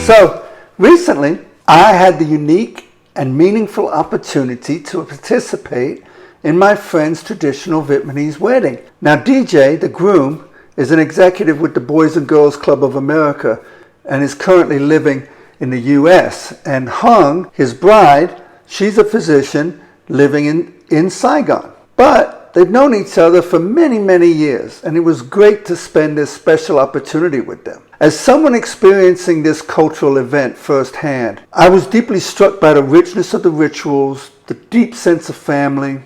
So, recently, I had the unique and meaningful opportunity to participate in my friend's traditional Vietnamese wedding. Now, DJ, the groom, is an executive with the Boys and Girls Club of America and is currently living in the U.S. And Hung, his bride, she's a physician living in Saigon. But they've known each other for many, many years, and it was great to spend this special opportunity with them. As someone experiencing this cultural event firsthand, I was deeply struck by the richness of the rituals, the deep sense of family,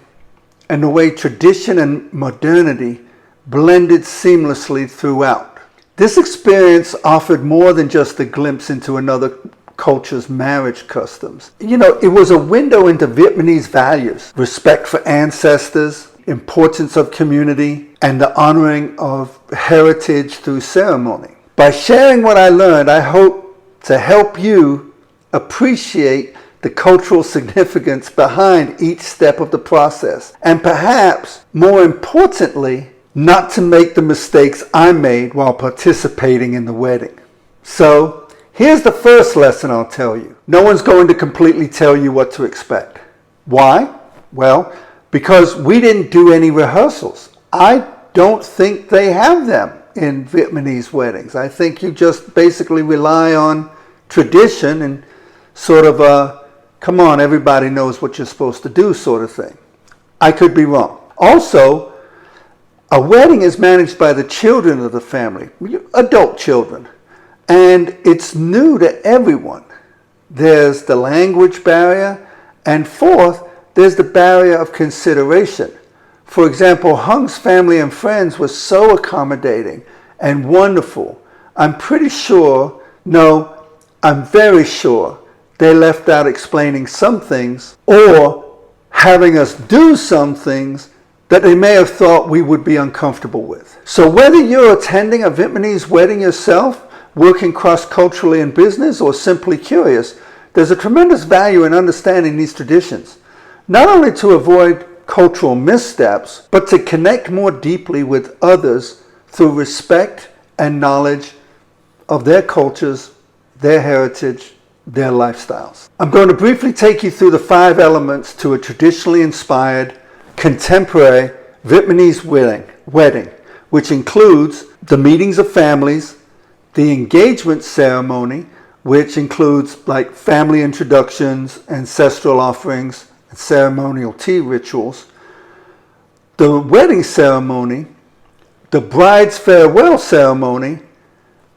and the way tradition and modernity blended seamlessly throughout. This experience offered more than just a glimpse into another culture's marriage customs. You know, it was a window into Vietnamese values, respect for ancestors, importance of community, and the honoring of heritage through ceremony. By sharing what I learned, I hope to help you appreciate the cultural significance behind each step of the process, and perhaps, more importantly, not to make the mistakes I made while participating in the wedding. So, here's the first lesson I'll tell you. No one's going to completely tell you what to expect. Why? Well, because we didn't do any rehearsals. I don't think they have them in Vietnamese weddings. I think you just basically rely on tradition and sort of a, come on, everybody knows what you're supposed to do sort of thing. I could be wrong. Also, a wedding is managed by the children of the family, adult children, and it's new to everyone. There's the language barrier, and fourth, there's the barrier of consideration. For example, Hung's family and friends were so accommodating and wonderful. I'm very sure they left out explaining some things or having us do some things that they may have thought we would be uncomfortable with. So whether you're attending a Vietnamese wedding yourself, working cross-culturally in business, or simply curious, there's a tremendous value in understanding these traditions, not only to avoid cultural missteps, but to connect more deeply with others through respect and knowledge of their cultures, their heritage, their lifestyles. I'm going to briefly take you through the 5 elements to a traditionally inspired, contemporary Vietnamese wedding, which includes the meetings of families, the engagement ceremony, which includes like family introductions, ancestral offerings, and ceremonial tea rituals, the wedding ceremony, the bride's farewell ceremony,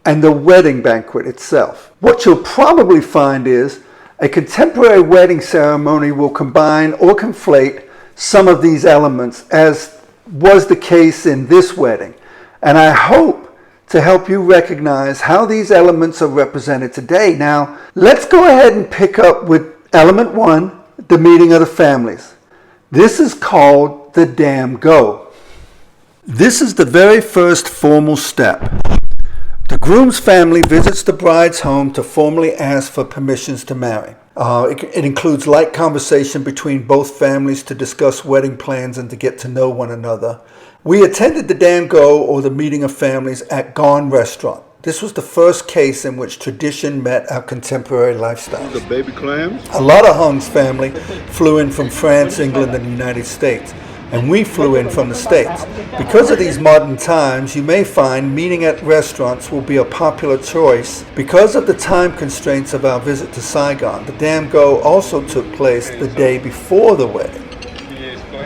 and the wedding banquet itself. What you'll probably find is a contemporary wedding ceremony will combine or conflate some of these elements, as was the case in this wedding. And I hope to help you recognize how these elements are represented today. Now, let's go ahead and pick up with element 1, the meeting of the families. This is called the Dạm Ngõ. This is the very first formal step. The groom's family visits the bride's home to formally ask for permissions to marry. It includes light conversation between both families to discuss wedding plans and to get to know one another. We attended the Dạm Ngõ, or the meeting of families, at Gone Restaurant. This was the first case in which tradition met our contemporary lifestyle. The baby clams? A lot of Hung's family flew in from France, England, and the United States, and we flew in from the States. Because of these modern times, you may find meeting at restaurants will be a popular choice. Because of the time constraints of our visit to Saigon, the Dạm Ngõ also took place the day before the wedding.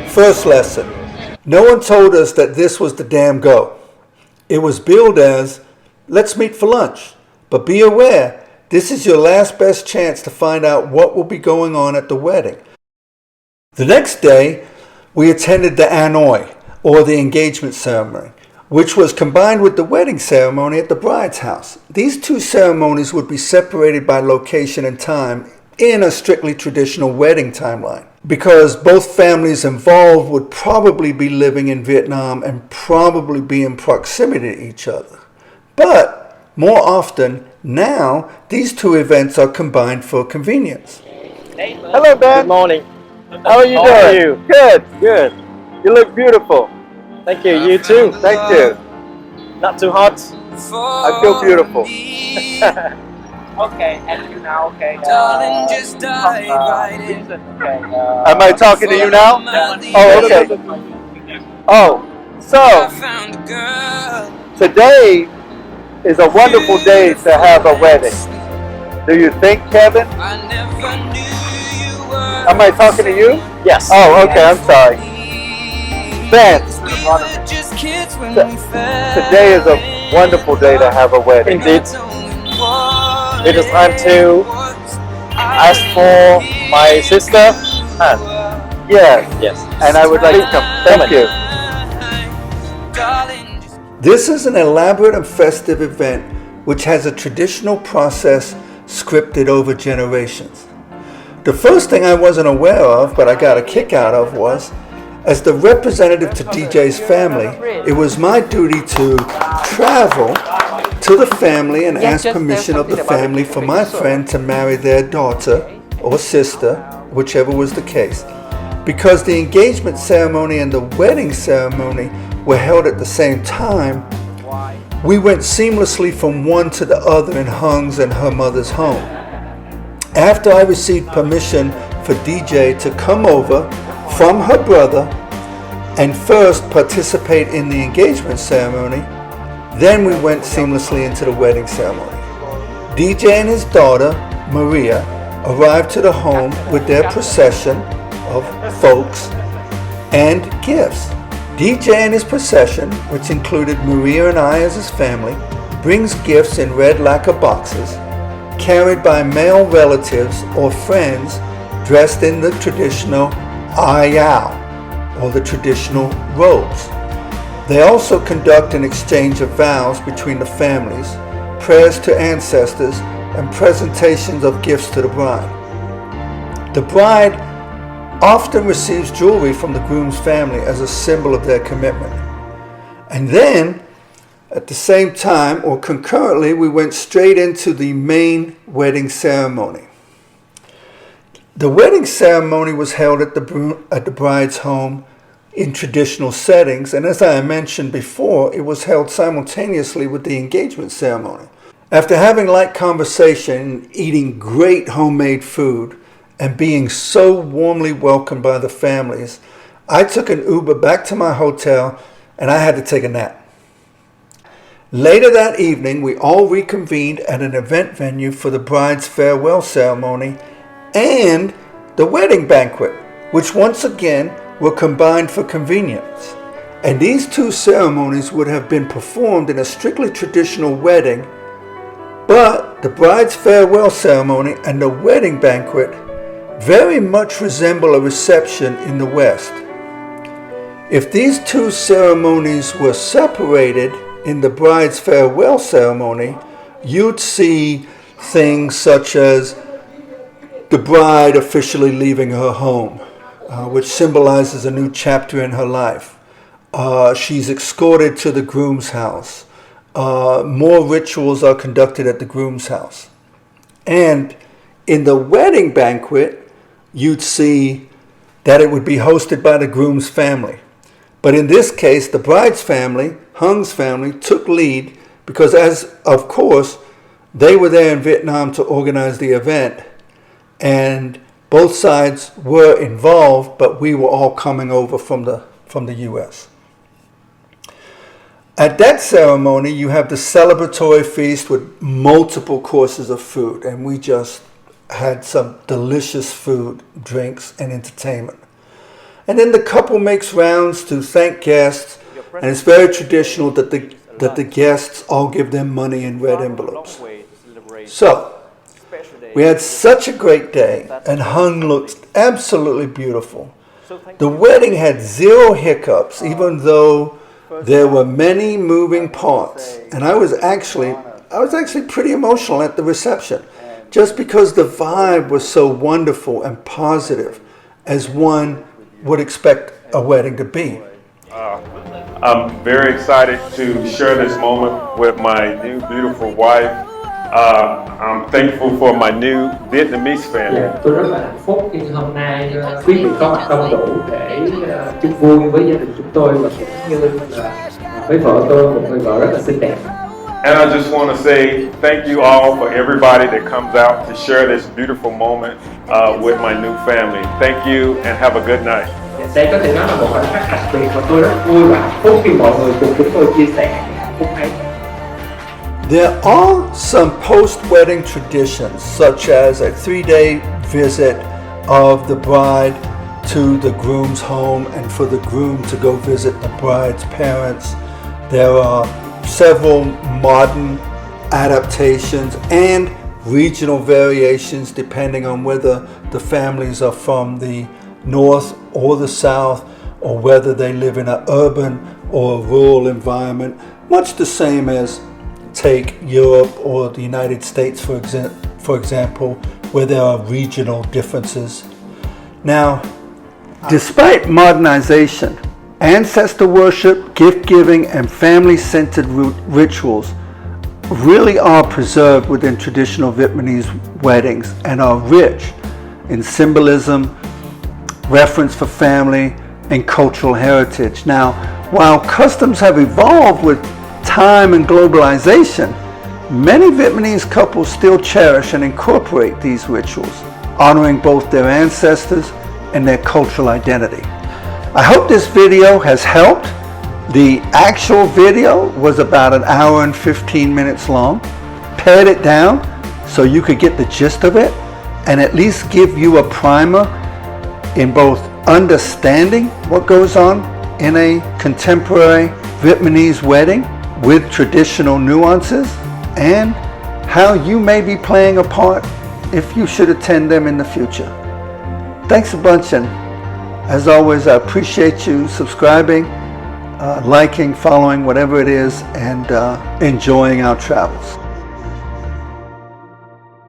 First lesson. No one told us that this was the Dạm Ngõ. It was billed as, let's meet for lunch. But be aware, this is your last best chance to find out what will be going on at the wedding. The next day, we attended the Hanoi, or the engagement ceremony, which was combined with the wedding ceremony at the bride's house. These 2 ceremonies would be separated by location and time in a strictly traditional wedding timeline, because both families involved would probably be living in Vietnam and probably be in proximity to each other. But more often now, these 2 events are combined for convenience. Hello, Ben. Good morning. How are you doing? How are you? Good, good. You look beautiful. Thank you. You too. Thank you. Not too hot. I feel beautiful. Okay, and you now, okay. Darling, just dive right in. Reason, okay. Am I talking to you now? Oh, okay. Oh, I so found a girl. today is a wonderful day to have a wedding. Do you think, Kevin? I never knew you were. Am I talking to you? Yes. Oh, okay. I'm sorry. Ben, We were just kids when we fell. today is a wonderful day to have a wedding. Indeed. It is time to ask for my sister hand. Yes. Yes. And I would like to come. Thank you. This is an elaborate and festive event which has a traditional process scripted over generations. The first thing I wasn't aware of, but I got a kick out of, was, as the representative to DJ's family, it was my duty to travel to the family and ask permission of the family for my friend to marry their daughter or sister, whichever was the case. Because the engagement ceremony and the wedding ceremony were held at the same time, we went seamlessly from one to the other in Hung's and her mother's home. After I received permission for DJ to come over from her brother and first participate in the engagement ceremony, then we went seamlessly into the wedding ceremony. DJ and his daughter, Maria, arrived to the home with their procession of folks and gifts. DJ and his procession, which included Maria and I as his family, brings gifts in red lacquer boxes, carried by male relatives or friends dressed in the traditional ayao, or the traditional robes. They also conduct an exchange of vows between the families, prayers to ancestors, and presentations of gifts to the bride. The bride often receives jewelry from the groom's family as a symbol of their commitment. And then, at the same time, or concurrently, we went straight into the main wedding ceremony. The wedding ceremony was held at the bride's home in traditional settings, and as I mentioned before, it was held simultaneously with the engagement ceremony. After having light conversation, eating great homemade food, and being so warmly welcomed by the families, I took an Uber back to my hotel and I had to take a nap. Later that evening, we all reconvened at an event venue for the bride's farewell ceremony and the wedding banquet, which once again were combined for convenience. And these two ceremonies would have been performed in a strictly traditional wedding, but the bride's farewell ceremony and the wedding banquet very much resemble a reception in the West. If these two ceremonies were separated in the bride's farewell ceremony, you'd see things such as the bride officially leaving her home, which symbolizes a new chapter in her life. She's escorted to the groom's house. More rituals are conducted at the groom's house. And in the wedding banquet, you'd see that it would be hosted by the groom's family. But in this case, the bride's family, Hung's family, took lead because, as of course, they were there in Vietnam to organize the event. And both sides were involved, but we were all coming over from the U.S. At that ceremony, you have the celebratory feast with multiple courses of food, and we just had some delicious food, drinks, and entertainment. And then the couple makes rounds to thank guests, and it's very traditional that the guests all give them money in red envelopes. So, we had such a great day, and Hung looked absolutely beautiful. The wedding had zero hiccups, even though there were many moving parts, and I was actually pretty emotional at the reception, just because the vibe was so wonderful and positive, as one would expect a wedding to be. I'm very excited to share this moment with my new beautiful wife. I'm thankful for my new Vietnamese family. Tôi rất là hạnh phúc khi hôm nay quý vị có mặt đông đủ để chung vui với gia đình chúng tôi và cũng như là với vợ tôi, một người vợ rất là xinh đẹp. And I just want to say thank you all for everybody that comes out to share this beautiful moment with my new family. Thank you and have a good night. Đây có thể nói là một khoảnh khắc đặc biệt và tôi rất vui và hạnh phúc khi mọi người cùng chúng tôi chia sẻ hạnh phúc ấy. There are some post-wedding traditions, such as a 3-day visit of the bride to the groom's home and for the groom to go visit the bride's parents. There are several modern adaptations and regional variations depending on whether the families are from the north or the south, or whether they live in an urban or rural environment, much the same as take Europe or the United States, for example, where there are regional differences. Now, despite modernization, ancestor worship, gift-giving, and family-centered rituals really are preserved within traditional Vietnamese weddings and are rich in symbolism, reference for family, and cultural heritage. Now, while customs have evolved with time and globalization, many Vietnamese couples still cherish and incorporate these rituals, honoring both their ancestors and their cultural identity. I hope this video has helped. The actual video was about 1 hour and 15 minutes long. Pared it down so you could get the gist of it and at least give you a primer in both understanding what goes on in a contemporary Vietnamese wedding with traditional nuances and how you may be playing a part if you should attend them in the future. Thanks a bunch, and as always, I appreciate you subscribing, liking, following, whatever it is, and enjoying our travels.